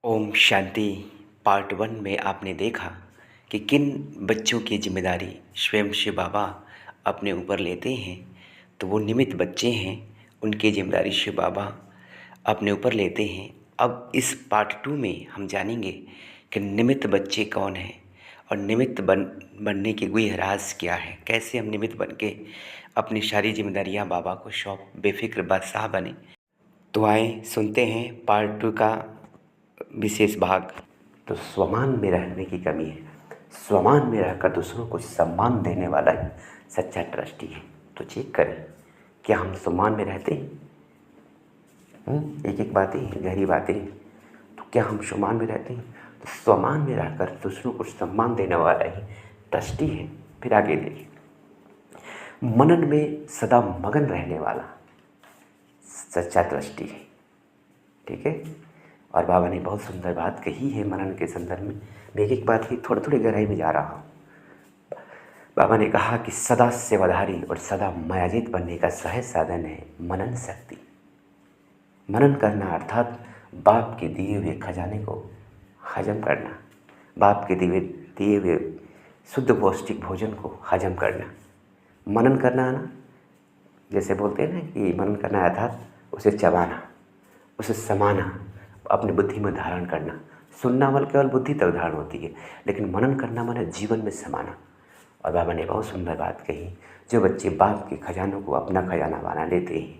Om Shanti. Part one में आपने देखा कि किन बच्चों की जिम्मेदारी स्वयं शिव बाबा अपने ऊपर लेते हैं। तो वो निमित्त बच्चे हैं, उनकी जिम्मेदारी शिव बाबा अपने ऊपर लेते हैं। अब इस पार्ट टू में हम जानेंगे कि निमित्त बच्चे कौन हैं और निमित्त बनने के कोई राज क्या है, कैसे हम निमित्त बन के अपनी सारी जिम्मेदारियां बाबा को सौंप बेफिक्र बादशाह बने। तो आए सुनते हैं पार्ट टू का विशेष भाग। तो स्वमान में रहने की कमी है। स्वमान में रहकर दूसरों को सम्मान देने वाला ही सच्चा ट्रस्टी है। तो चेक करें, क्या हम सम्मान में रहते हैं? एक एक बातें गहरी बातें। तो क्या हम स्वमान में रहते हैं? तो स्वमान में रहकर दूसरों को सम्मान देने वाला ही ट्रस्टी है। फिर आगे देखिए, मनन में सदा मगन रहने वाला सच्चा ट्रस्टी है। ठीक है। और बाबा ने बहुत सुंदर बात कही है मनन के संदर्भ में। मैं एक बात की थोड़ी थोड़ी गहराई में जा रहा हूँ। बाबा ने कहा कि सदा सेवाधारी और सदा मायाजीत बनने का सहज साधन है मनन शक्ति। मनन करना अर्थात बाप के दिए हुए खजाने को हजम करना, बाप के दिए हुए शुद्ध पौष्टिक भोजन को हजम करना। मनन करना है ना, जैसे बोलते हैं ना कि मनन करना अर्थात उसे चबाना, उसे समाना, अपनी बुद्धि में धारण करना। सुनना वाला केवल बुद्धि तक धारण होती है, लेकिन मनन करना माने जीवन में समाना। और बाबा ने बहुत सुंदर बात कही, जो बच्चे बाप के खजानों को अपना खजाना बना लेते हैं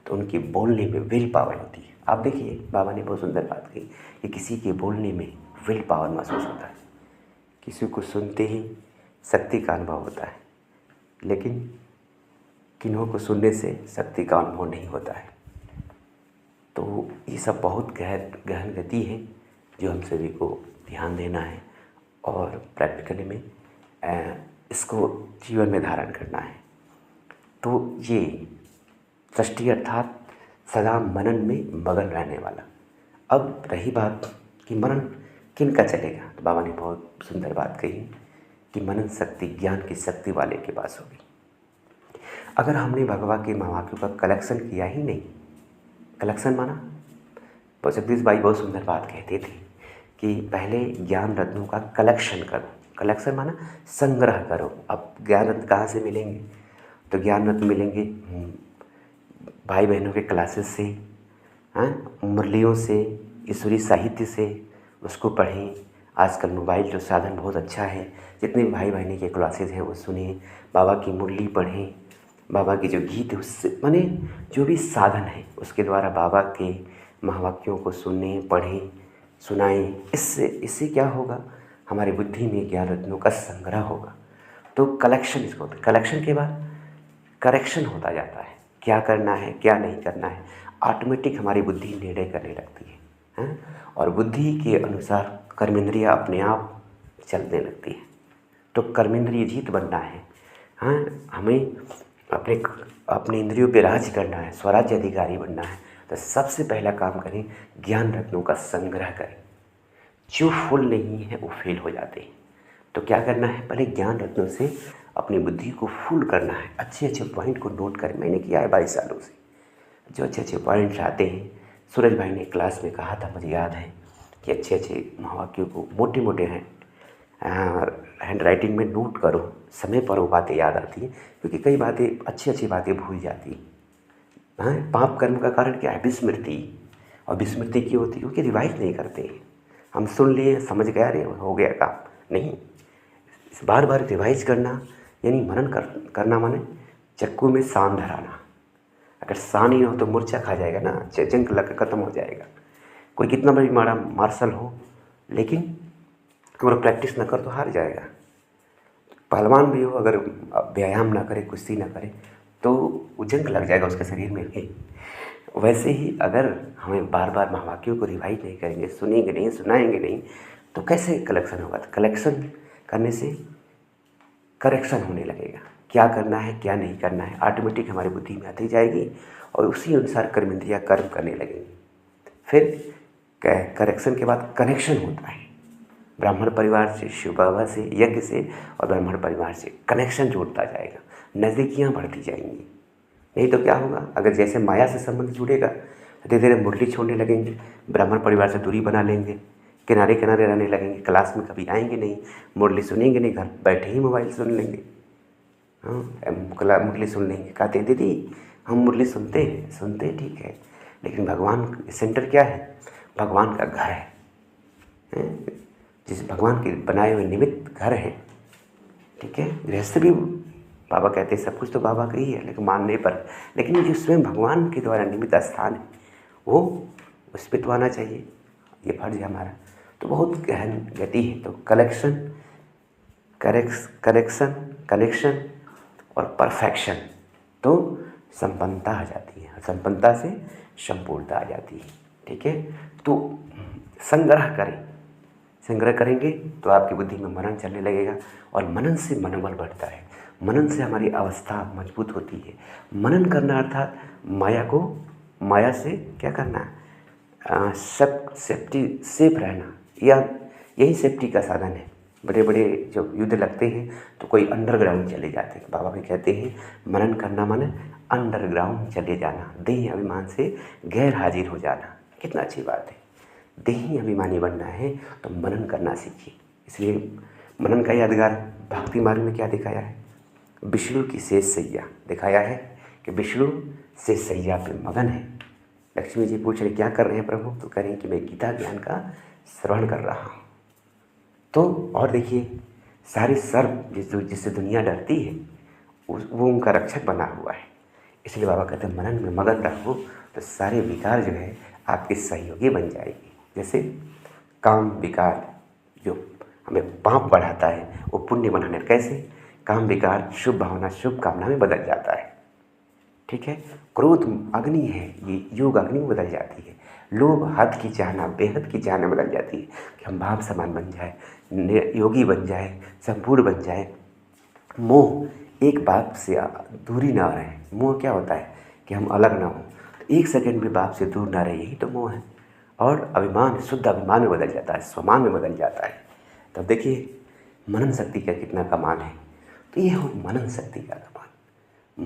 तो उनकी बोलने में विल पावर होती है। आप देखिए, बाबा ने बहुत सुंदर बात कही कि किसी के बोलने में विल पावर महसूस होता है। किसी को सुनते ही शक्ति का अनुभव होता है, लेकिन किन्हों को सुनने से शक्ति का अनुभव नहीं होता है। तो ये सब बहुत गहन गति है जो हम सभी को ध्यान देना है और प्रैक्टिकली में इसको जीवन में धारण करना है। तो ये सृष्टि अर्थात सदा मनन में मगन रहने वाला। अब रही बात कि मनन किन का चलेगा, तो बाबा ने बहुत सुंदर बात कही कि मनन शक्ति ज्ञान की शक्ति वाले के पास होगी। अगर हमने भगवान के महावाक्यों का कलेक्शन किया ही नहीं, कलेक्शन माना, जगदीश भाई बहुत सुंदर बात कहते थे कि पहले ज्ञान रत्नों का कलेक्शन करो। कलेक्शन माना संग्रह करो। अब ज्ञान रत्न कहाँ से मिलेंगे? तो ज्ञान रत्न मिलेंगे भाई बहनों के क्लासेस से, मुरलियों से, ईश्वरी साहित्य से। उसको पढ़ें। आजकल मोबाइल जो साधन बहुत अच्छा है, जितने भाई बहनी के क्लासेस हैं वो सुनिए, बाबा की मुरली पढ़ें, बाबा के जो गीत है उससे माने जो भी साधन है उसके द्वारा बाबा के महावाक्यों को सुने, पढ़ें, सुनाएं। इससे क्या होगा? हमारी बुद्धि में ज्ञान रत्नों का संग्रह होगा। तो कलेक्शन इसको होता है। कलेक्शन के बाद करेक्शन होता जाता है, क्या करना है क्या नहीं करना है। ऑटोमेटिक हमारी बुद्धि निर्णय करने लगती है, और बुद्धि के अनुसार कर्मेंद्रियाँ अपने आप चलने लगती है। तो कर्मेंद्रिय जीत बनना है। हमें अपने इंद्रियों पे राज करना है, स्वराज्य अधिकारी बनना है। तो सबसे पहला काम करें, ज्ञान रत्नों का संग्रह करें। जो फुल नहीं है वो फेल हो जाते हैं। तो क्या करना है? पहले ज्ञान रत्नों से अपनी बुद्धि को फुल करना है। अच्छे अच्छे पॉइंट को नोट करें। मैंने किया है 22 सालों से, जो अच्छे अच्छे पॉइंट्स आते हैं। सूरज भाई ने क्लास में कहा था, मुझे याद है, कि अच्छे अच्छे महावाक्यों को मोटे मोटे हैं हैंड राइटिंग में नोट करो। समय पर वो बातें याद आती हैं, क्योंकि कई बातें अच्छी अच्छी बातें भूल जाती हैं। पाप कर्म का कारण क्या है? विस्मृति। और विस्मृति क्यों होती है? क्योंकि रिवाइज नहीं करते। हम सुन लिए, समझ गया, अरे हो गया काम। नहीं, इस बार बार रिवाइज करना यानी मनन करना माने चक्कू में सान धराना। अगर सान ही हो तो मूर्छा खा जाएगा ना, जंग लग खत्म हो जाएगा। कोई कितना बड़ी बड़ा मार्शल हो, लेकिन अगर प्रैक्टिस न कर तो हार जाएगा। पहलवान भी हो, अगर व्यायाम ना करे, कुश्ती ना करे, तो वो जंग लग जाएगा उसके शरीर में भी। वैसे ही अगर हमें बार बार महावाक्यों को रिवाइज नहीं करेंगे, सुनेंगे नहीं, सुनाएंगे नहीं, तो कैसे कलेक्शन होगा? तो कलेक्शन करने से करेक्शन होने लगेगा। क्या करना है क्या नहीं करना है ऑटोमेटिक हमारी बुद्धि में आती जाएगी, और उसी अनुसार कर्मेंद्रियाँ कर्म करने लगेंगी। फिर करेक्शन के बाद कनेक्शन होता है। ब्राह्मण परिवार से, शिव बाबा से, यज्ञ से और ब्राह्मण परिवार से कनेक्शन जोड़ता जाएगा, नज़दीकियाँ बढ़ती जाएंगी। नहीं तो क्या होगा? अगर जैसे माया से संबंध जुड़ेगा, धीरे धीरे मुरली छोड़ने लगेंगे, ब्राह्मण परिवार से दूरी बना लेंगे, किनारे किनारे रहने लगेंगे, क्लास में कभी आएंगे नहीं, मुरली सुनेंगे नहीं, घर बैठे ही मोबाइल सुन लेंगे। हाँ, मुरली सुन लेंगे, कहते हैं दीदी हम मुरली सुनते हैं ठीक है, लेकिन भगवान सेंटर क्या है? भगवान का घर है, जिस भगवान के बनाए हुए निमित्त घर है। ठीक है, गृहस्थ भी बाबा कहते हैं सब कुछ तो बाबा का ही है, लेकिन मानने पर, लेकिन जो स्वयं भगवान के द्वारा निमित्त स्थान है वो उस पर तो आना चाहिए, ये फर्ज है हमारा। तो बहुत गहन गति है। तो करेक्शन, कनेक्शन और परफेक्शन, तो संपन्नता आ जाती है, संपन्नता से संपूर्णता आ जाती है। ठीक है, तो संग्रह करेंगे तो आपकी बुद्धि में मनन चलने लगेगा, और मनन से मनोबल बढ़ता है, मनन से हमारी अवस्था मजबूत होती है। मनन करना अर्थात माया से क्या करना, सेफ रहना, या यही सेफ्टी का साधन है। बड़े बड़े जब युद्ध लगते हैं तो कोई अंडरग्राउंड चले जाते हैं। बाबा भी कहते हैं मनन करना माने अंडरग्राउंड चले जाना, देही अभिमान से गैर हाजिर हो जाना। कितना अच्छी बात है, देही अभिमानी बनना है तो मनन करना सीखिए। इसलिए मनन का यादगार भक्ति मार्ग में क्या दिखाया है? विष्णु की शेष सैया दिखाया है कि विष्णु शेष सैया पे मगन है। लक्ष्मी जी पूछ रहे क्या कर रहे हैं प्रभु? तो कह रहे हैं कि मैं गीता ज्ञान का श्रवण कर रहा हूँ। तो और देखिए, सारे सर्प जिससे दुनिया डरती है वो उनका रक्षक बना हुआ है। इसलिए बाबा कहते हैं मनन में मगन रहो तो सारे विकार जो है आपके सहयोगी बन जाएगी। जैसे काम विकार जो हमें पाप बढ़ाता है वो पुण्य बनाने, कैसे? काम विकार शुभ भावना शुभ कामना में बदल जाता है। ठीक है, क्रोध अग्नि है, ये योग अग्नि में बदल जाती है। लोभ हद की चाहना बेहद की चाहना बदल जाती है कि हम भाव समान बन जाए, योगी बन जाए, संपूर्ण बन जाए। मोह एक बात से दूरी ना रहे। मोह क्या होता है कि हम अलग ना हो, तो एक सेकंड भी बाप से दूर ना रहे, यही तो मोह है। और अभिमान शुद्ध अभिमान में बदल जाता है, स्वमान में बदल जाता है। तब देखिए मनन शक्ति का कितना कमाल है। तो ये हो मनन शक्ति का कमाल,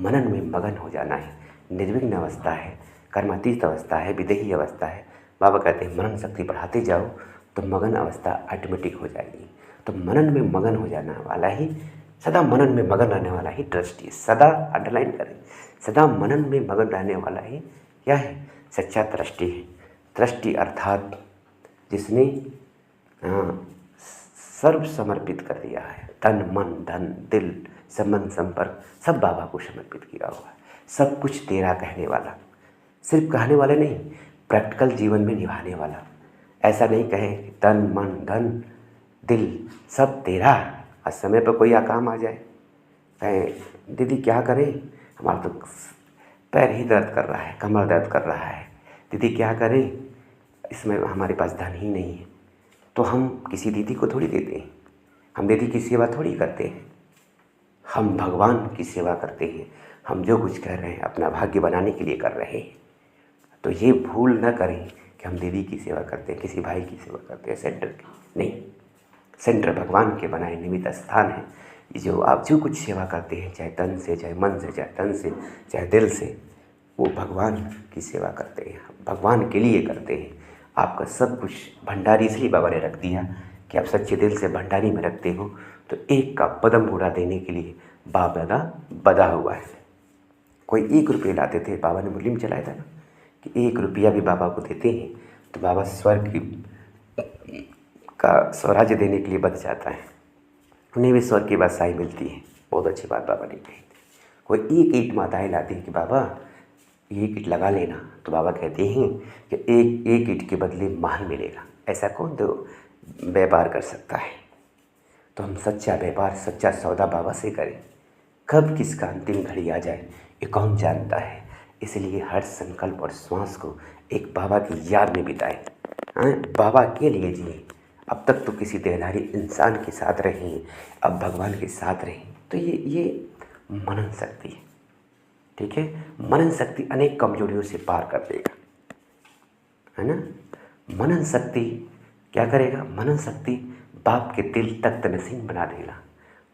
मनन में मगन हो जाना है। निर्विघ्न अवस्था है, कर्मातीत अवस्था है, विदेही अवस्था है। बाबा कहते हैं मनन शक्ति बढ़ाते जाओ तो मगन अवस्था ऑटोमेटिक हो जाएगी। तो मनन में मगन हो जाने वाला ही, सदा मनन में मगन रहने वाला ही ट्रस्टी है। सदा अंडरलाइन करें, सदा मनन में मगन रहने वाला ही क्या है? सच्चा ट्रस्टी है। ट्रस्टी अर्थात जिसने सर्व समर्पित कर दिया है, तन मन धन दिल संबंध संपर्क सब बाबा को समर्पित किया हुआ है। सब कुछ तेरा कहने वाला, सिर्फ कहने वाले नहीं, प्रैक्टिकल जीवन में निभाने वाला। ऐसा नहीं कहे कि तन मन धन दिल सब तेरा, और समय पर कोई काम आ जाए, कहे दीदी क्या करें, हमारा तो पैर ही दर्द कर रहा है, कमर दर्द कर रहा है, दीदी क्या करें, इसमें हमारे पास धन ही नहीं है। तो हम किसी दीदी को थोड़ी देते हैं, हम दीदी की सेवा थोड़ी करते हैं, हम भगवान की सेवा करते हैं। हम जो कुछ कर रहे हैं अपना भाग्य बनाने के लिए कर रहे हैं। तो ये भूल न करें कि हम दीदी की सेवा करते हैं, किसी भाई की सेवा करते हैं, सेंटर की नहीं। सेंटर भगवान के बनाए निमित्त स्थान है। जो आप जो कुछ सेवा करते हैं, चाहे तन से, चाहे मन से, चाहे तन से, चाहे दिल से, वो भगवान की सेवा करते हैं, भगवान के लिए करते हैं। आपका सब कुछ भंडारी इसलिए बाबा ने रख दिया कि आप सच्चे दिल से भंडारी में रखते हो। तो एक का पदम बूढ़ा देने के लिए बाप दादा बधा हुआ है। कोई 1 रुपये लाते थे, बाबा ने मुहिम चलाया था ना कि 1 रुपया भी बाबा को देते हैं तो बाबा स्वर्ग का स्वराज्य देने के लिए बच जाता है, उन्हें भी स्वर्ग की बादशाही मिलती है। बहुत अच्छी बात बाबा ने कही थी। कोई 1 ईंट माताएँ लाती हैं कि बाबा 1 ईंट लगा लेना, तो बाबा कहते हैं कि एक ईंट के बदले महल मिलेगा। ऐसा कौन तो व्यापार कर सकता है? तो हम सच्चा व्यापार, सच्चा सौदा बाबा से करें। कब किसका अंतिम घड़ी आ जाए ये कौन जानता है। इसलिए हर संकल्प और श्वास को एक बाबा की याद में बिताएं, बाबा के लिए जिए। अब तक तो किसी देहधारी इंसान के साथ रहे, अब भगवान के साथ रहे। तो ये मनन शक्ति है। ठीक है, मनन शक्ति अनेक कमजोरियों से पार कर देगा, है ना। मनन शक्ति क्या करेगा? मनन शक्ति बाप के दिल तख्त नसीन बना देगा।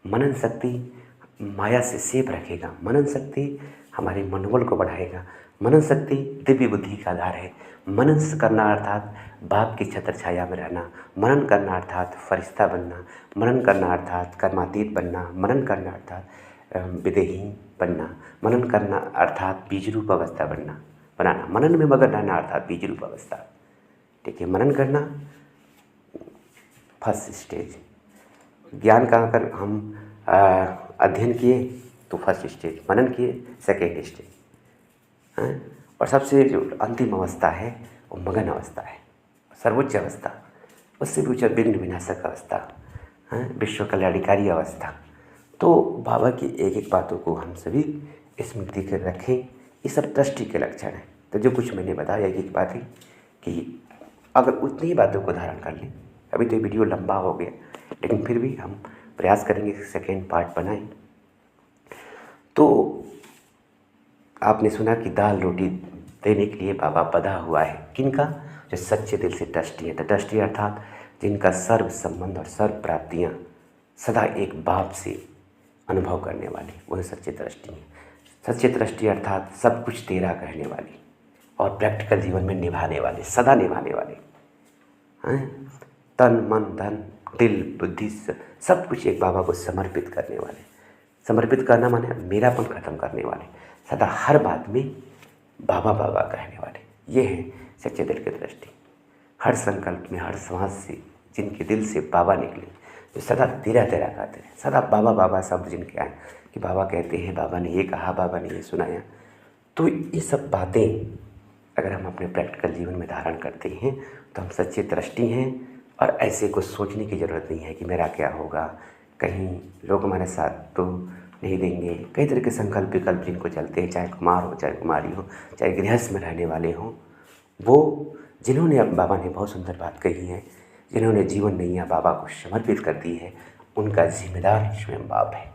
मनन शक्ति माया से सेफ रखेगा। मनन शक्ति हमारे मनोबल को बढ़ाएगा। मनन शक्ति दिव्य बुद्धि का आधार है। मनन करना अर्थात बाप की छत्र छाया में रहना, मनन करना अर्थात फरिश्ता बनना, मनन करना अर्थात कर्मातीत बनना, मनन करना अर्थात विदेही बनना, मनन करना अर्थात बीज रूप अवस्था बनाना, मनन में मगन रहना अर्थात बीज रूप अवस्था। ठीक है, मनन करना फर्स्ट स्टेज। ज्ञान का अगर हम अध्ययन किए तो फर्स्ट स्टेज, मनन किए सेकेंड स्टेज हैं, और सबसे जो अंतिम अवस्था है वो मगन अवस्था है, सर्वोच्च अवस्था, उससे भी ऊँचा विघ्न विनाशक अवस्था हैं, विश्व कल्याणकारी अवस्था। तो बाबा की एक एक बातों को हम सभी स्मृति कर रखें, ये सब दृष्टि के लक्षण हैं। तो जो कुछ मैंने बताया एक एक बातें कि अगर उतनी ही बातों को धारण कर लें, अभी तो वीडियो लंबा हो गया लेकिन फिर भी हम प्रयास करेंगे कि सेकेंड पार्ट बनाएं। तो आपने सुना कि दाल रोटी देने के लिए बाबा बधा हुआ है, किनका? जो सच्चे दिल से ट्रस्टी है। तो ट्रस्टी अर्थात जिनका सर्व संबंध और सर्व प्राप्तियाँ सदा एक बाप से अनुभव करने वाले, वह सच्चे ट्रस्टी हैं। सच्चे ट्रस्टी अर्थात सब कुछ तेरा कहने वाले और प्रैक्टिकल जीवन में निभाने वाले, सदा निभाने वाले हैं। तन मन धन दिल बुद्धि सब कुछ एक बाबा को समर्पित करने वाले। समर्पित करना माने मेरापन खत्म करने वाले, सदा हर बात में बाबा बाबा कहने वाले, ये हैं सच्चे दिल के दृष्टि। हर संकल्प में, हर श्वास से जिनके दिल से बाबा निकले, जो सदा तेरा तेरा कहते हैं, सदा बाबा बाबा शब्द जिनके आए कि बाबा कहते हैं, बाबा ने ये कहा, बाबा ने ये सुनाया। तो ये सब बातें अगर हम अपने प्रैक्टिकल जीवन में धारण करते हैं तो हम सच्चे दृष्टि हैं। और ऐसे कुछ सोचने की ज़रूरत नहीं है कि मेरा क्या होगा, कहीं लोग हमारे साथ तो नहीं देंगे। कई तरह के संकल्प विकल्प जिनको चलते हैं, चाहे कुमार हो, चाहे कुमारी हो, चाहे गृहस्थ में रहने वाले हों, वो जिन्होंने, अब बाबा ने बहुत सुंदर बात कही है, जिन्होंने जीवन नैया बाबा को समर्पित कर दी है, उनका जिम्मेदार स्वयं बाप है।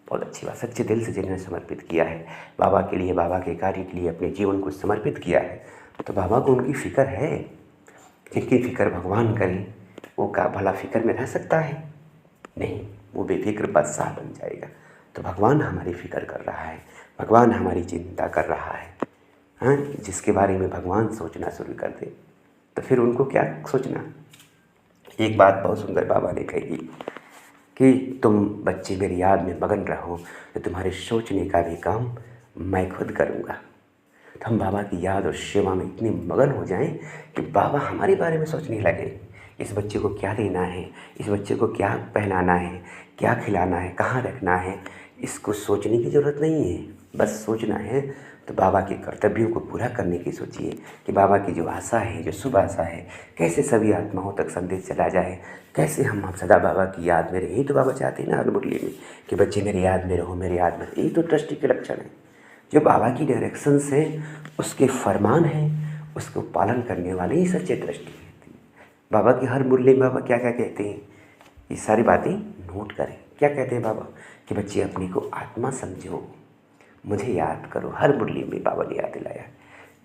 बहुत अच्छी बात, सच्चे दिल से जिन्होंने समर्पित किया है बाबा के लिए, बाबा के कार्य के लिए अपने जीवन को समर्पित किया है, तो बाबा को उनकी फ़िक्र है। जिनकी फ़िक्र भगवान करें वो का भला फ़िक्र में रह सकता है? नहीं, वो बेफिक्र बादशाह बन जाएगा। तो भगवान हमारी फ़िक्र कर रहा है, भगवान हमारी चिंता कर रहा है। हाँ, जिसके बारे में भगवान सोचना शुरू कर दे तो फिर उनको क्या सोचना। एक बात बहुत सुंदर बाबा ने कही कि तुम बच्चे मेरी याद में मगन रहो तो तुम्हारे सोचने का भी काम मैं खुद करूँगा। तो हम बाबा की याद और सेवा में इतने मगन हो जाएं कि बाबा हमारे बारे में सोचने लगे, इस बच्चे को क्या देना है, इस बच्चे को क्या पहनाना है, क्या खिलाना है, कहाँ रखना है, इसको सोचने की ज़रूरत नहीं है। बस सोचना है तो बाबा के कर्तव्यों को पूरा करने की सोचिए कि बाबा की जो आशा है, जो शुभ आशा है, कैसे सभी आत्माओं तक संदेश चला जाए, कैसे हम सदा बाबा की याद में रहें। यही तो बाबा चाहते हैं ना हर मुरली में कि बच्चे मेरे याद में रहो, मेरे याद में। यही तो ट्रस्टी के लक्षण है। जो बाबा की डायरेक्शन से उसके फरमान हैं, उसको पालन करने वाले ही सच्चे दृष्टि हैं। बाबा की हर मुरली में बाबा क्या क्या कहते हैं, ये सारी बातें नोट करें। क्या कहते हैं बाबा कि बच्चे अपने को आत्मा समझो, मुझे याद करो। हर मुरली में बाबा ने याद दिलाया।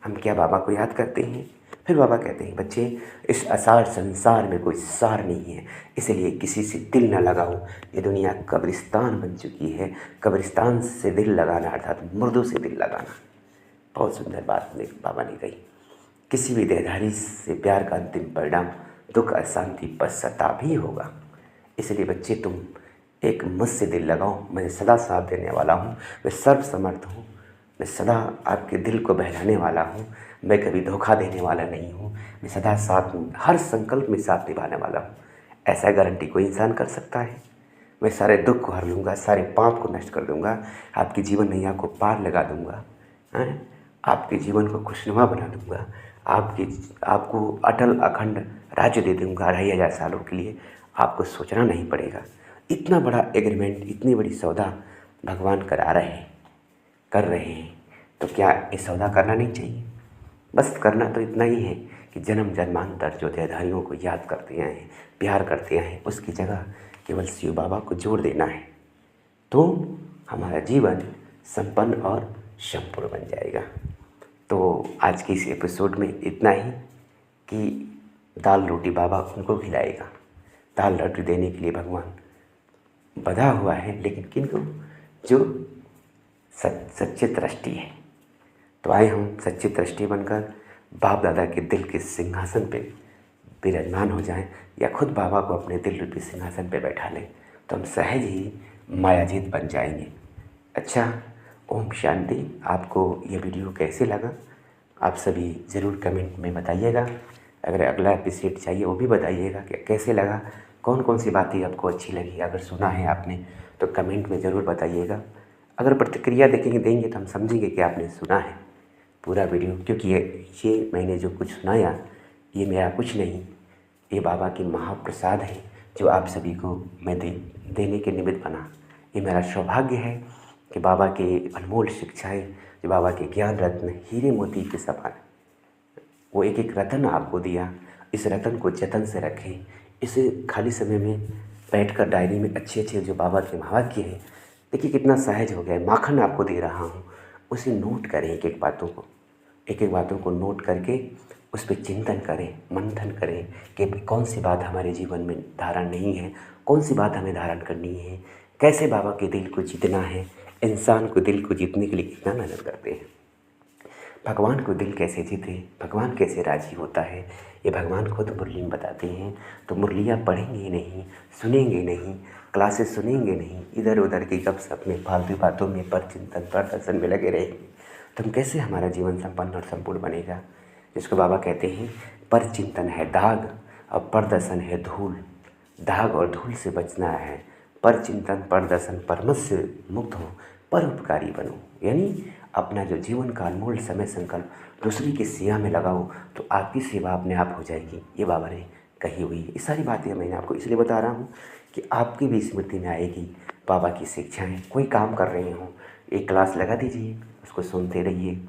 हम क्या बाबा को याद करते हैं? फिर बाबा कहते हैं बच्चे इस असार संसार में कोई सार नहीं है, इसलिए किसी से दिल न लगाओ। ये दुनिया कब्रिस्तान बन चुकी है। कब्रिस्तान से दिल लगाना अर्थात मुर्दों से दिल लगाना। बहुत सुंदर बात बाबा ने कही। किसी भी देहधारी से प्यार का अंतिम परिणाम दुख, अशांति, पश्चाताप ही होगा। इसलिए बच्चे तुम एक मुझसे दिल लगाओ, मैं सदा साथ देने वाला हूँ, मैं सर्वसमर्थ हूँ, मैं सदा आपके दिल को बहलाने वाला हूँ, मैं कभी धोखा देने वाला नहीं हूँ, मैं सदा साथ हूँ, हर संकल्प में साथ निभाने वाला हूँ। ऐसा गारंटी कोई इंसान कर सकता है? मैं सारे दुख को हर लूँगा, सारे पाप को नष्ट कर दूँगा, आपकी जीवन नैया को पार लगा दूँगा, आपके जीवन को खुशनुमा बना दूँगा, आपको अटल अखंड राज्य दे दूँगा 2500 सालों के लिए। आपको सोचना नहीं पड़ेगा। इतना बड़ा एग्रीमेंट, इतनी बड़ी सौदा भगवान कर रहे हैं, तो क्या ये सौदा करना नहीं चाहिए? बस करना तो इतना ही है कि जन्म जन्मांतर जो देहधारियों को याद करते आए हैं, प्यार करते आए हैं, उसकी जगह केवल शिव बाबा को जोड़ देना है, तो हमारा जीवन संपन्न और संपूर्ण बन जाएगा। तो आज की इस एपिसोड में इतना ही कि दाल रोटी बाबा उनको खिलाएगा। दाल रोटी देने के लिए भगवान बधा हुआ है, लेकिन किनको? जो सच्चे दृष्टि है। तो आए हम सच्चे ट्रस्टी बनकर बाप दादा के दिल के सिंहासन पे विराजमान हो जाएं, या खुद बाबा को अपने दिल रूपी सिंहासन पे बैठा लें, तो हम सहज ही मायाजीत बन जाएंगे। अच्छा, ओम शांति। आपको ये वीडियो कैसे लगा आप सभी ज़रूर कमेंट में बताइएगा। अगर अगला एपिसोड चाहिए वो भी बताइएगा कि कैसे लगा, कौन कौन सी बातें आपको अच्छी लगी। अगर सुना है आपने तो कमेंट में ज़रूर बताइएगा। अगर प्रतिक्रिया देंगे तो हम समझेंगे कि आपने सुना है पूरा वीडियो, क्योंकि ये मैंने जो कुछ सुनाया ये मेरा कुछ नहीं, ये बाबा की महाप्रसाद है जो आप सभी को मैं देने के निमित्त बना। ये मेरा सौभाग्य है कि बाबा के अनमोल शिक्षाएं, जो बाबा के ज्ञान रत्न हीरे मोती के समान, वो एक एक रत्न आपको दिया। इस रत्न को जतन से रखें। इसे खाली समय में बैठकर डायरी में अच्छे अच्छे जो बाबा के महावाक्य हैं, देखिए कितना सहज हो गया है। माखन आपको दे रहा हूँ, उसे नोट करें, एक एक बातों को नोट करके उस पर चिंतन करें, मंथन करें कि कौन सी बात हमारे जीवन में धारण नहीं है, कौन सी बात हमें धारण करनी है, कैसे बाबा के दिल को जीतना है। इंसान को दिल को जीतने के लिए कितना मेहनत करते हैं, भगवान को दिल कैसे जीते, भगवान कैसे राजी होता है, ये भगवान खुद मुरली में बताते हैं। तो मुरलियाँ पढ़ेंगे नहीं, सुनेंगे नहीं, क्लासेस सुनेंगे नहीं, इधर उधर की गपशप में, फालतू बातों में, पर चिंतन पर दर्शन में लगे रहेंगे, तो हम कैसे हमारा जीवन संपन्न और संपूर्ण बनेगा। जिसको बाबा कहते हैं पर चिंतन है दाग और परदर्शन है धूल। दाग और धूल से बचना है, पर चिंतन पर दर्शन परमत से मुक्त हो, परोपकारी बनो। यानी अपना जो जीवन का अनमोल समय संकल्प दूसरी की सेवा में लगाओ तो आपकी सेवा अपने आप हो जाएगी। ये बाबा ने कही हुई है। ये सारी बातें मैंने आपको इसलिए बता रहा हूँ कि आपकी भी स्मृति में आएगी बाबा की शिक्षाएँ। कोई काम कर रहे हों, एक क्लास लगा दीजिए, उसको सुनते रहिए,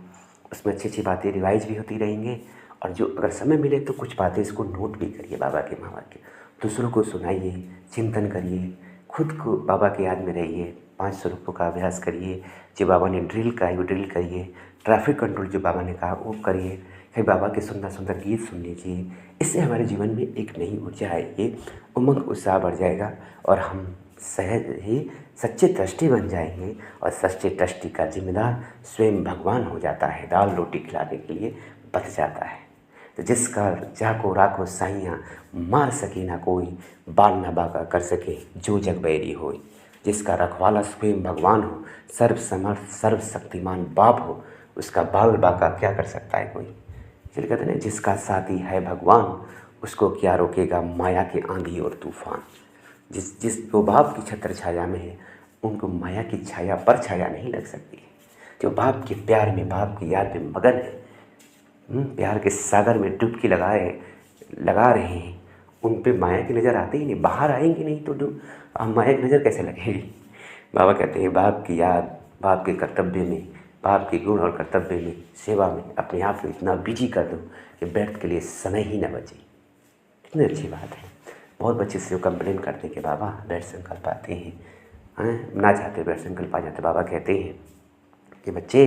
उसमें अच्छी अच्छी बातें रिवाइज भी होती रहेंगे। और जो अगर समय मिले तो कुछ बातें इसको नोट भी करिए, बाबा के महावाक्य दूसरों को सुनाइए, चिंतन करिए, खुद को बाबा की याद में रहिए। 5 स्वरूपों का अभ्यास करिए, जो बाबा ने ड्रिल कहा है वो ड्रिल करिए, ट्रैफिक कंट्रोल जो बाबा ने कहा वो करिए, फिर बाबा के सुंदर सुंदर गीत सुन लीजिए। इससे हमारे जीवन में एक नई ऊर्जा आएगी, उमंग उत्साह बढ़ जाएगा और हम सहज ही सच्चे ट्रस्टी बन जाएंगे। और सच्चे ट्रस्टी का जिम्मेदार स्वयं भगवान हो जाता है, दाल रोटी खिलाने के लिए बच जाता है। तो जिसका जाको राखो साइयाँ, मार सके ना कोई, बाल न बाका कर सके जो जग बैरी होई। जिसका रखवाला स्वयं भगवान हो, सर्व समर्थ सर्व शक्तिमान बाप हो, उसका बाल बाका क्या कर सकता है कोई। इसलिए कहते हैं जिसका साथी है भगवान, उसको क्या रोकेगा माया के आंधी और तूफान। जिस वो बाप की छत्र छाया में है, उनको माया की छाया पर छाया नहीं लग सकती। जो बाप के प्यार में, बाप की याद में मगन है, प्यार के सागर में डुबकी लगा रहे हैं, उन पे माया की नज़र आती ही नहीं। बाहर आएंगे नहीं तो माया की नज़र कैसे लगेगी। बाबा कहते हैं बाप की याद, बाप के कर्तव्य में, बाप के गुण और कर्तव्य में, सेवा में अपने आप को इतना बिजी कर दो कि व्यर्थ के लिए समय ही न बचे। कितनी अच्छी बात है। बहुत बच्चे से कंप्लेन करते हैं कि बाबा व्यर्थ संकल्प आते हैं, ना चाहते व्यर्थ संकल्प आ जाते। बाबा कहते हैं कि बच्चे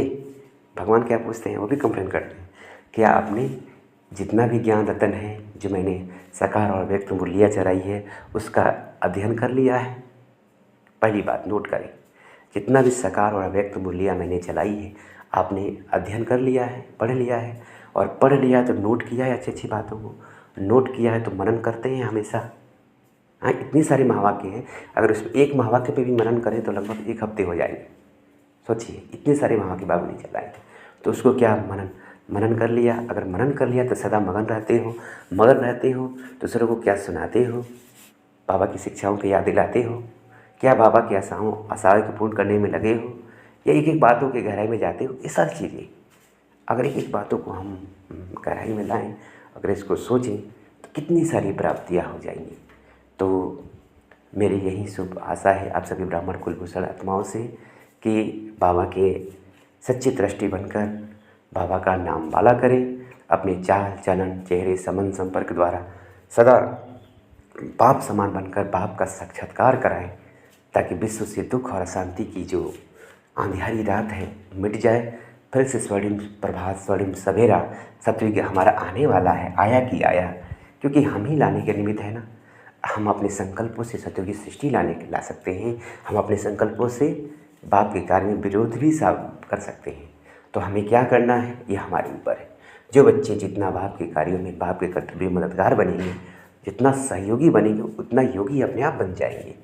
भगवान क्या पूछते हैं, वो भी कंप्लेन करते हैं, क्या आपने जितना भी ज्ञान रतन है जो मैंने साकार और व्यक्त मुरलियाँ चढ़ाई है उसका अध्ययन कर लिया है। पहली बात नोट करें, जितना भी साकार और व्यक्त मुरलियाँ मैंने चलाई है आपने अध्ययन कर लिया है, पढ़ लिया है। और पढ़ लिया तो नोट किया है, अच्छी अच्छी बातों को नोट किया है तो मनन करते हैं हमेशा। हाँ, इतनी सारी महावाक्य हैं, अगर उसमें एक महावाक्य पे भी मनन करें तो लगभग 1 हफ्ते हो जाएंगे। सोचिए, इतने सारे महावाक्य बाबा ने चलाए, तो उसको क्या मनन कर लिया। अगर मनन कर लिया तो सदा मगन रहते हो, दूसरों को क्या सुनाते हो, बाबा की शिक्षाओं की याद दिलाते हो, क्या बाबा की आशाएं को पूर्ण करने में लगे हो, या एक एक बातों की गहराई में जाते हो। ये सारी चीज़ें अगर एक एक बातों को हम गहराई में लाएं, अगर इसको सोचें तो कितनी सारी प्राप्तियाँ हो जाएंगी। तो मेरी यही शुभ आशा है आप सभी ब्राह्मण कुलभूषण आत्माओं से कि बाबा के सच्चे दृष्टि बनकर बाबा का नाम वाला करें, अपने चाल चलन चेहरे समन संपर्क द्वारा सदा बाप समान बनकर बाप का साक्षात्कार कराएं, ताकि विश्व से दुख और अशांति की जो अंधेरी रात है मिट जाए। फिर से स्वर्णिम प्रभात, स्वर्णिम सवेरा सत्युग हमारा आने वाला है, आया कि आया, क्योंकि हम ही लाने के निमित्त है ना। हम अपने संकल्पों से सत्युगी सृष्टि ला सकते हैं, हम अपने संकल्पों से बाप के कार्य में विरोध भी कर सकते हैं। तो हमें क्या करना है ये हमारे ऊपर है। जो बच्चे जितना बाप के कार्यों में बाप के कर्तव्य मददगार बनेंगे, जितना सहयोगी बनेंगे, उतना योगी अपने आप बन जाएंगे।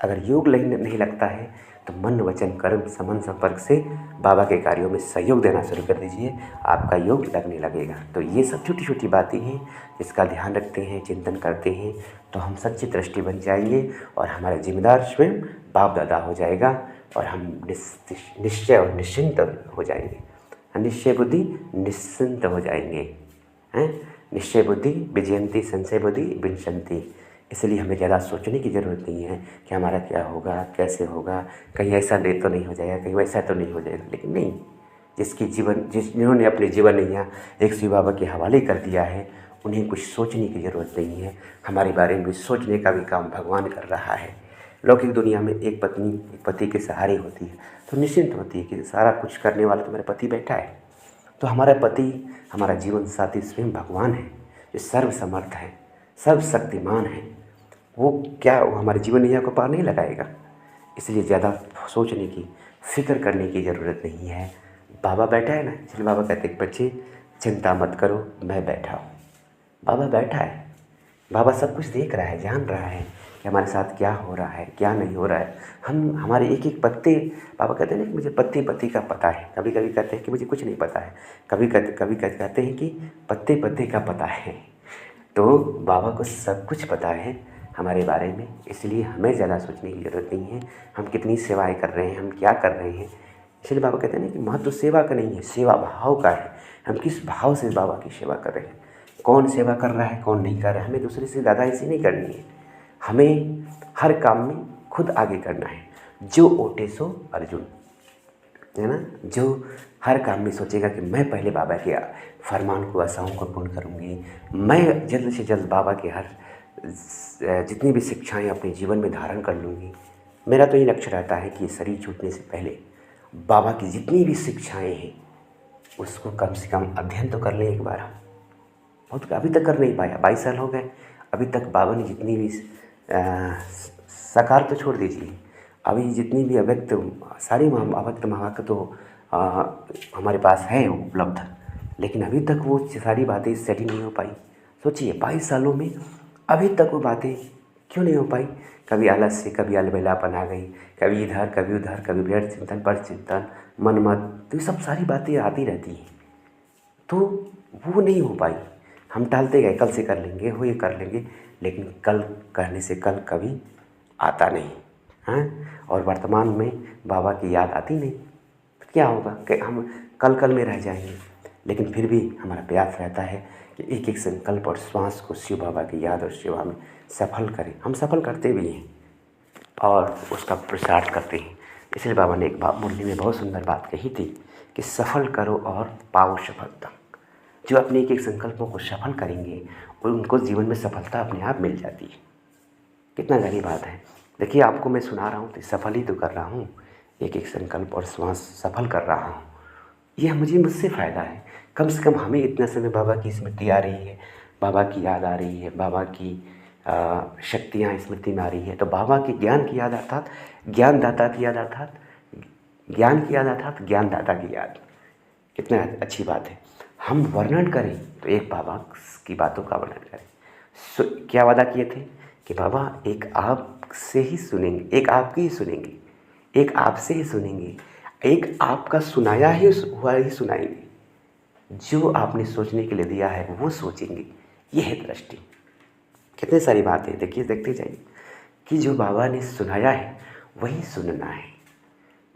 अगर योग नहीं लगता है तो मन वचन कर्म समन संपर्क से बाबा के कार्यों में सहयोग देना शुरू कर दीजिए, आपका योग लगने लगेगा। तो ये सब छोटी छोटी बातें हैं, इसका ध्यान रखते हैं, चिंतन करते हैं तो हम सच्ची दृष्टि बन जाएंगे और हमारा जिम्मेदार स्वयं बाप दादा हो जाएगा और हम निश्चय और निश्चिंत हो जाएंगे। निश्चय बुद्धि निश्चिंत हो जाएंगे हैं। निश्चय बुद्धि विजयंती संशय बुद्धि विनशंति। इसलिए हमें ज़्यादा सोचने की ज़रूरत नहीं है कि हमारा क्या होगा, कैसे होगा, कहीं ऐसा दे तो नहीं हो जाएगा, कहीं वैसा तो नहीं हो जाएगा। लेकिन नहीं, जिन्होंने अपने जीवन नैया एक शिव बाबा के हवाले कर दिया है, उन्हें कुछ सोचने की ज़रूरत नहीं है। हमारे बारे में सोचने का भी काम भगवान कर रहा है। लौकिक दुनिया में एक पत्नी एक पति के सहारे होती है तो निश्चिंत होती है कि सारा कुछ करने वाला तो मेरा पति बैठा है। तो हमारा पति, हमारा जीवन साथी स्वयं भगवान है, जो सर्वसमर्थ है, सर्वशक्तिमान है। वो हमारे जीवन नैया को पार नहीं लगाएगा। इसलिए ज़्यादा सोचने की, फिक्र करने की ज़रूरत नहीं है। बाबा बैठा है ना, इसलिए बाबा कहते हैं बच्चे चिंता मत करो, मैं बैठा हूँ। बाबा बैठा है, बाबा सब कुछ देख रहा है, जान रहा है कि हमारे साथ क्या हो रहा है, क्या नहीं हो रहा है। हमारे एक एक पत्ते, बाबा कहते हैं ना कि मुझे पत्ते पत्ते का पता है। कभी कभी कहते हैं कि मुझे कुछ नहीं पता है, कभी कहते हैं कि पत्ते पत्ते का पता है। तो बाबा को सब कुछ पता है हमारे बारे में। इसलिए हमें ज़्यादा सोचने की ज़रूरत नहीं है हम कितनी सेवाएं कर रहे हैं, हम क्या कर रहे हैं। इसलिए बाबा कहते हैं ना कि महत्व सेवा का नहीं है, सेवा भाव का है। हम किस भाव से बाबा की सेवा कर रहे हैं, कौन सेवा कर रहा है, कौन नहीं कर रहा है। हमें दूसरे से ज़्यादा ऐसी नहीं करनी है। हमें हर काम में खुद आगे करना है। जो ओटे सो अर्जुन, है ना। जो हर काम में सोचेगा कि मैं पहले बाबा के फरमान को, आशाओं को पूर्ण करूँगी, मैं जल्द से जल्द बाबा के हर जितनी भी शिक्षाएं अपने जीवन में धारण कर लूँगी। मेरा तो ये लक्ष्य रहता है कि शरीर छूटने से पहले बाबा की जितनी भी शिक्षाएं हैं उसको कम से कम अध्ययन तो कर लें एक बार। हम बहुत अभी तक कर नहीं पाया, 22 साल हो गए, अभी तक बाबा ने जितनी भी साकार तो छोड़ दीजिए, अभी जितनी भी अव्यक्त सारी अव्यक्त महावाक्य तो हमारे पास है उपलब्ध, लेकिन अभी तक वो सारी बातें सेट नहीं हो पाई। सोचिए 22 सालों में अभी तक वो बातें क्यों नहीं हो पाई। कभी आलस से, कभी अलबेलापन आ गई, कभी इधर कभी उधर, कभी व्यर्थ चिंतन, पर चिंतन, मनमत, तो ये सब सारी बातें आती रहती हैं, तो वो नहीं हो पाई। हम टालते गए, कल से कर लेंगे, वो ये कर लेंगे, लेकिन कल करने से कल कभी आता नहीं। हाँ, और वर्तमान में बाबा की याद आती नहीं तो क्या होगा कि हम कल में रह जाएंगे। लेकिन फिर भी हमारा प्रयास रहता है कि एक एक संकल्प और श्वास को शिव बाबा की याद और सेवा में सफल करें। हम सफल करते भी हैं और उसका प्रसार करते हैं। इसलिए बाबा ने एक मुरली में बहुत सुंदर बात कही थी कि सफल करो और पाओ सफलता। जो अपने एक एक संकल्पों को सफल करेंगे उनको जीवन में सफलता अपने आप मिल जाती है। कितना गहरी बात है। देखिए, आपको मैं सुना रहा हूँ तो सफल ही तो कर रहा हूँ, एक एक संकल्प और श्वास सफल कर रहा हूँ। यह मुझसे फ़ायदा है। कम से कम हमें इतना समय बाबा की स्मृति आ रही है, बाबा की याद आ रही है, बाबा की शक्तियाँ स्मृति में आ रही है। तो बाबा के ज्ञान की याद अर्थात ज्ञानदाता की याद, अर्थात ज्ञान की याद, अर्थात ज्ञानदाता की याद। कितना अच्छी बात है। हम वर्णन करें तो एक बाबा की बातों का वर्णन करें। क्या वादा किए थे कि बाबा एक आपसे ही सुनेंगे, एक आपकी ही सुनेंगे, एक आपसे ही सुनेंगे, एक आपका सुनाया ही हुआ ही सुनाएंगे। जो आपने सोचने के लिए दिया है वो सोचेंगे। ये है दृष्टि। कितनी सारी बातें देखिए, देखते जाइए कि जो बाबा ने सुनाया है वही सुनना है,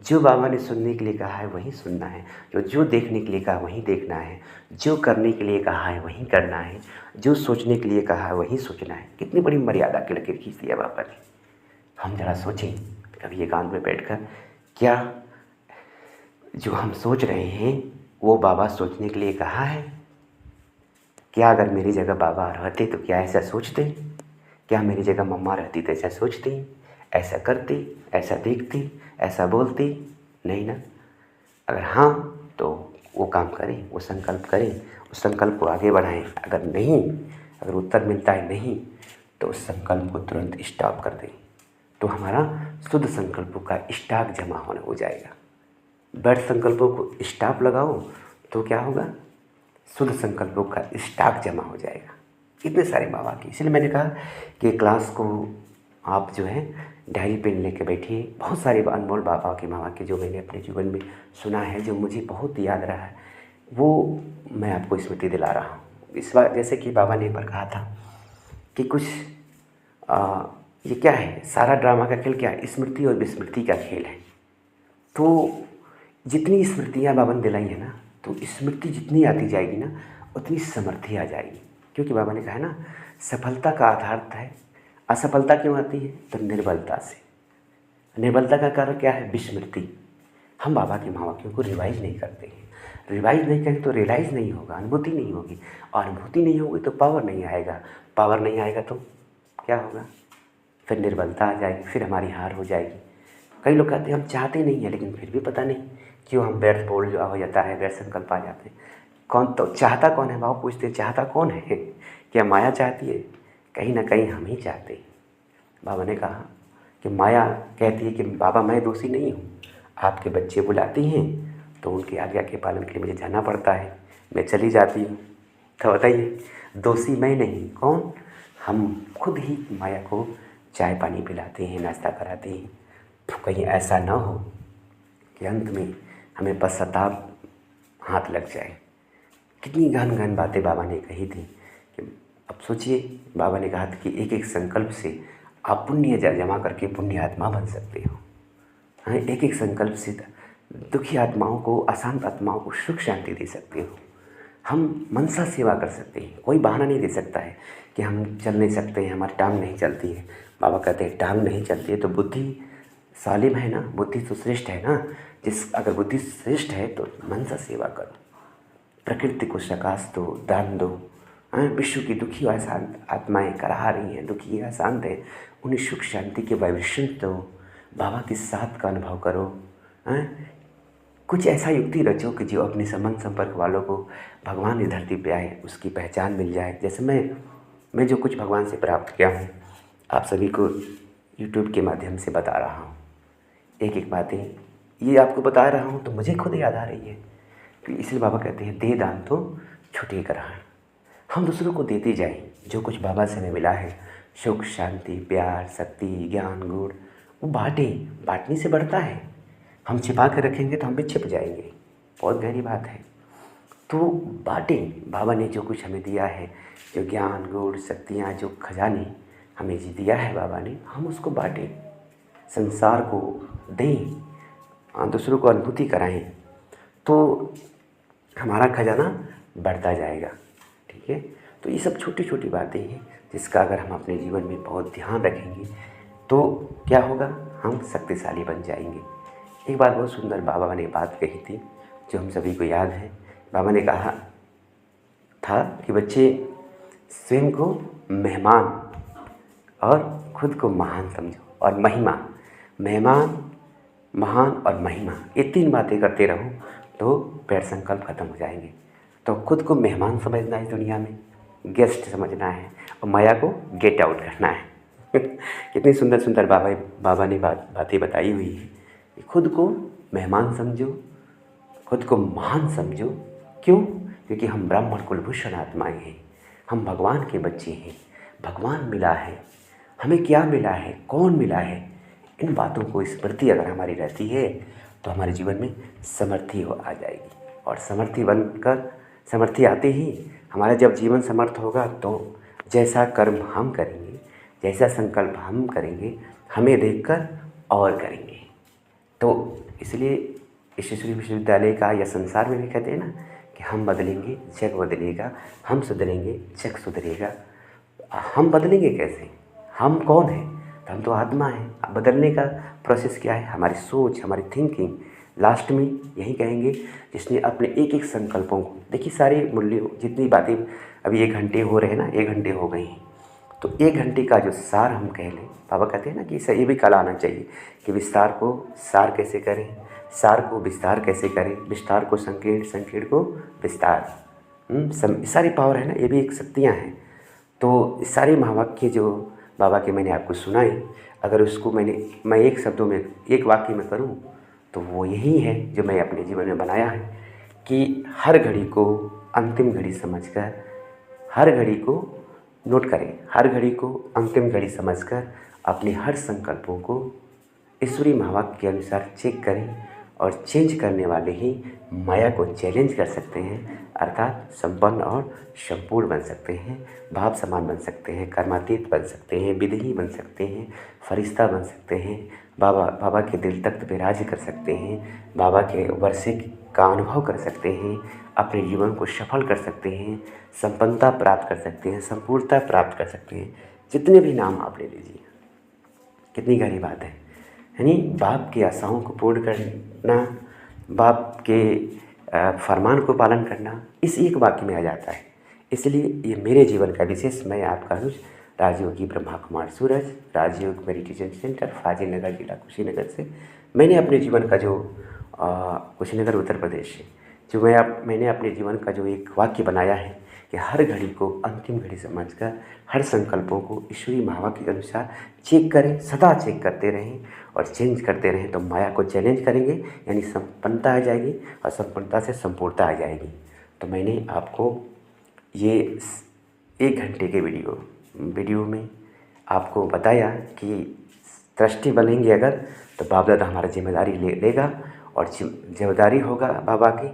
जो बाबा ने सुनने के लिए कहा है वही सुनना है, जो देखने के लिए कहा वही देखना है, जो करने के लिए कहा है वही करना है, जो सोचने के लिए कहा है वही सोचना है। कितनी बड़ी मर्यादा की लकीर खींच दिया बाबा ने। हम जरा सोचें कभी एकांत में बैठकर, क्या जो हम सोच रहे हैं वो बाबा सोचने के लिए कहा है? क्या अगर मेरी जगह बाबा रहते तो क्या ऐसा सोचते? क्या मेरी जगह मम्मा रहती तो ऐसा सोचती, ऐसा करती, ऐसा देखती, ऐसा बोलती? नहीं ना। अगर हाँ तो वो काम करें, वो संकल्प करें, उस संकल्प को आगे बढ़ाएं। अगर नहीं, अगर उत्तर मिलता है नहीं, तो उस संकल्प को तुरंत स्टॉप कर दें। तो हमारा शुद्ध संकल्पों का स्टॉक जमा होने हो जाएगा। व्यर्थ संकल्पों को स्टॉप लगाओ तो क्या होगा, शुद्ध संकल्पों का स्टॉक जमा हो जाएगा। इतने सारे माँ बाप की, इसलिए मैंने कहा कि क्लास को आप जो है डायरी पेन लेके बैठिए। बहुत सारे अनमोल बाबा के माँ बाप के जो मैंने अपने जीवन में सुना है, जो मुझे बहुत याद रहा है, वो मैं आपको स्मृति दिला रहा हूँ। इस बार जैसे कि बाबा ने एक बार कहा था कि कुछ ये क्या है, सारा ड्रामा का खेल क्या है, स्मृति और विस्मृति का खेल है। तो जितनी स्मृतियाँ बाबा ने दिलाई है ना, तो स्मृति जितनी आती जाएगी ना, उतनी समृद्धि आ जाएगी। क्योंकि बाबा ने कहा है ना, सफलता का आधार है, असफलता क्यों आती है, तो निर्बलता से। निर्बलता का कारण क्या है, विस्मृति। हम बाबा के महावाक्यों को रिवाइज नहीं करते हैं। रिवाइज नहीं करें तो रियलाइज़ नहीं होगा, अनुभूति नहीं होगी, और अनुभूति नहीं होगी तो पावर नहीं आएगा, पावर नहीं आएगा तो क्या होगा, फिर निर्बलता आ जाएगी, फिर हमारी हार हो जाएगी। कई लोग कहते हैं हम चाहते नहीं हैं, लेकिन फिर भी पता नहीं क्यों हम व्यर्थ बोल जो हो जाता है, व्यर्थ संकल्प आ जाते हैं। कौन तो चाहता कौन है, बाबा पूछते हैं चाहता कौन है, क्या माया चाहती है, कहीं ना कहीं हम ही चाहते हैं। बाबा ने कहा कि माया कहती है कि बाबा मैं दोषी नहीं हूँ, आपके बच्चे बुलाती हैं तो उनकी आज्ञा के पालन के लिए मुझे जाना पड़ता है, मैं चली जाती हूँ। तो बताइए, दोषी मैं नहीं, कौन, हम खुद ही माया को चाय पानी पिलाते हैं, नाश्ता कराते हैं। तो कहीं ऐसा ना हो कि अंत में हमें पश्चाताप हाथ लग जाए। कितनी गहन गहन बातें बाबा ने कही थी कि अब सोचिए, बाबा ने कहा था कि एक एक संकल्प से आप पुण्य जमा करके पुण्य आत्मा बन सकते हो। हाँ, एक एक संकल्प से दुखी आत्माओं को, अशांत आत्माओं को सुख शांति दे सकते हो। हम मनसा सेवा कर सकते हैं। कोई बहाना नहीं दे सकता है कि हम चल नहीं सकते हैं, हमारी टांग नहीं चलती है। बाबा कहते हैं टांग नहीं चलती है तो बुद्धि सालिम है ना, बुद्धि तो श्रेष्ठ है ना। अगर बुद्धि श्रेष्ठ है तो मनसा सेवा करो, प्रकृति को प्रकाश दो, दान दो। विश्व की दुखी और अशांत आत्माएँ कराह रही हैं, दुखी है, अशांत है, उन्हें सुख शांति के वाइब्रेशन दो, बाबा के साथ का अनुभव करो। कुछ ऐसा युक्ति रचो कि जो अपने संबंध संपर्क वालों को भगवान इस धरती पे आए, उसकी पहचान मिल जाए। जैसे मैं जो कुछ भगवान से प्राप्त किया हूँ, आप सभी को यूट्यूब के माध्यम से बता रहा हूँ। एक एक बातें ये आपको बता रहा हूँ तो मुझे खुद याद आ रही है। तो इसलिए बाबा कहते हैं दे दान तो छुटे कराएं। हम दूसरों को देते जाएं। जो कुछ बाबा से हमें मिला है, सुख शांति प्यार शक्ति ज्ञान गुण, वो बांटें। बांटने से बढ़ता है। हम छिपा के रखेंगे तो हम भी छिप जाएंगे। बहुत गहरी बात है। तो बांटें। बाबा ने जो कुछ हमें दिया है, जो ज्ञान गुण शक्तियाँ, जो खजाने हमें जी दिया है बाबा ने, हम उसको बांटें, संसार को दें, दूसरों को अनुभूति कराएं, तो हमारा खजाना बढ़ता जाएगा। ठीक है। तो ये सब छोटी छोटी बातें हैं जिसका अगर हम अपने जीवन में बहुत ध्यान रखेंगे तो क्या होगा, हम शक्तिशाली बन जाएंगे। एक बार बहुत सुंदर बाबा ने बात कही थी जो हम सभी को याद है। बाबा ने कहा था कि बच्चे स्वयं को मेहमान और खुद को महान समझो। और महिमा, मेहमान महान और महिमा, ये तीन बातें करते रहो तो पैर संकल्प खत्म हो जाएंगे। तो खुद को मेहमान समझना है, दुनिया में गेस्ट समझना है, और माया को गेट आउट करना है। कितनी सुंदर सुंदर बाबा ने बातें बताई हुई है। खुद को मेहमान समझो, खुद को महान समझो। क्यों? क्योंकि हम ब्राह्मण कुलभूषण आत्माएं हैं, हम भगवान के बच्चे हैं। भगवान मिला है, हमें क्या मिला है, कौन मिला है, इन बातों को स्मृति अगर हमारी रहती है तो हमारे जीवन में समृद्धि आ जाएगी। और समृद्धि आते ही हमारा जब जीवन समर्थ होगा तो जैसा कर्म हम करेंगे, जैसा संकल्प हम करेंगे, हमें देखकर और करेंगे। तो इसलिए ईश्वरी विश्वविद्यालय का या संसार में भी कहते हैं ना कि हम बदलेंगे जग बदलेगा, हम सुधरेंगे जग सुधरेगा। हम बदलेंगे कैसे? हम कौन हैं? तो हम तो आत्मा हैं। अब बदलने का प्रोसेस क्या है? हमारी सोच, हमारी थिंकिंग। लास्ट में यही कहेंगे, जिसने अपने एक एक संकल्पों को, देखिए सारे मूल्य जितनी बातें अभी 1 घंटे हो रहे हैं ना, 1 घंटे हो गए हैं, तो 1 घंटे का जो सार हम कह लें, बाबा कहते हैं ना कि ये भी कल आना चाहिए कि विस्तार को सार कैसे करें, सार को विस्तार कैसे करें, विस्तार को संकीर्ण, संकीर्ण को विस्तार। सारी पावर है ना, ये भी एक शक्तियाँ हैं। तो सारे महावाक्य जो बाबा के मैंने आपको सुनाए, अगर उसको मैं एक शब्दों में, एक वाक्य में करूँ तो वो यही है जो मैं अपने जीवन में बनाया है कि हर घड़ी को अंतिम घड़ी समझकर, हर घड़ी को नोट करें, हर घड़ी को अंतिम घड़ी समझकर अपने हर संकल्पों को ईश्वरीय महावाक्य के अनुसार चेक करें और चेंज करने वाले ही माया को चैलेंज कर सकते हैं, अर्थात संपन्न और संपूर्ण बन सकते हैं, भाव समान बन सकते हैं, कर्मातीत बन सकते हैं, विदेही बन सकते हैं, फरिश्ता बन सकते हैं, बाबा के दिल तख्त पे राज कर सकते हैं, बाबा के वर्षे का अनुभव कर सकते हैं, अपने जीवन को सफल कर सकते हैं, संपन्नता प्राप्त कर सकते हैं, संपूर्णता प्राप्त कर सकते हैं। जितने भी नाम आप ले लीजिए, कितनी गहरी बात है। यानी बाप की आशाओं को पूर्ण करना, बाप के फरमान को पालन करना, इस एक वाक्य में आ जाता है। इसलिए ये मेरे जीवन का विशेष, मैं आपका अनुज राजयोगी ब्रह्मा कुमार सूरज, राजयोग मेडिटेशन सेंटर, फाजिल नगर, जिला कुशीनगर से मैंने अपने जीवन का जो कुशीनगर उत्तर प्रदेश से जो मैंने अपने जीवन का जो एक वाक्य बनाया है कि हर घड़ी को अंतिम घड़ी समझकर हर संकल्पों को ईश्वरीय महावाक्य के अनुसार चेक करें, सदा चेक करते रहें और चेंज करते रहें, तो माया को चैलेंज करेंगे, यानी संपन्नता आ जाएगी और संपन्नता से संपूर्णता आ जाएगी। तो मैंने आपको ये 1 घंटे के वीडियो में आपको बताया कि ट्रस्टी बनेंगे अगर, तो बाप दादा हमारा जिम्मेदारी लेगा और जिम्मेदारी होगा बाबा की,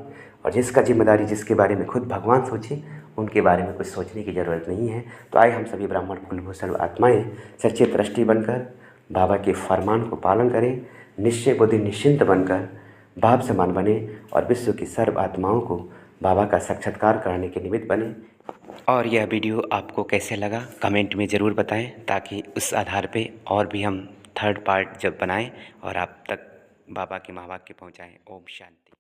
और जिसका जिम्मेदारी, जिसके बारे में खुद भगवान सोचे, उनके बारे में कुछ सोचने की ज़रूरत नहीं है। तो आए हम सभी ब्राह्मण कुलभूषण आत्माएँ सच्चे ट्रस्टी बनकर बाबा के फरमान को पालन करें, निश्चय बुद्धि निश्चिंत बनकर भाव समान बने और विश्व की सर्व आत्माओं को बाबा का साक्षात्कार कराने के निमित्त बने। और यह वीडियो आपको कैसे लगा कमेंट में ज़रूर बताएं, ताकि उस आधार पे और भी हम 3rd पार्ट जब बनाएं और आप तक बाबा के महावाक्य पहुंचाएं। ओम शांति।